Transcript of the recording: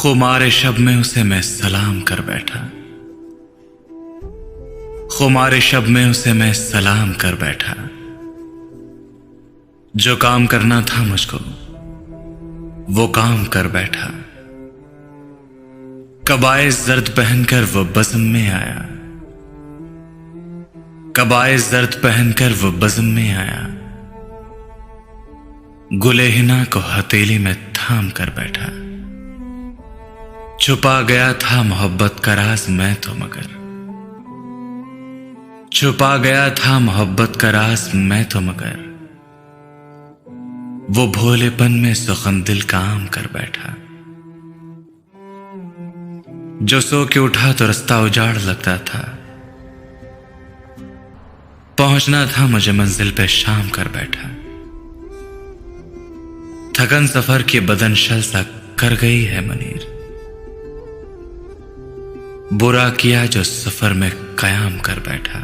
खुमार शब में उसे मैं सलाम कर बैठा, खुमार शब में उसे मैं सलाम कर बैठा। जो काम करना था मुझको वो काम कर बैठा। कबाए जर्द पहनकर वो बज़म में आया, कबाए जर्द पहनकर वो बज़म में आया। गुले हिना को हथेली में थाम कर बैठा। छुपा गया था मोहब्बत का राज मैं तो मगर, छुपा गया था मोहब्बत का राज मैं तो मगर। वो भोलेपन में सुखन दिल काम कर बैठा। जो सो के उठा तो रास्ता उजाड़ लगता था। पहुंचना था मुझे मंजिल पे शाम कर बैठा। थकन सफर की बदन शल सा कर गई है मनीर। बुरा किया जो सफर में कयाम कर बैठा।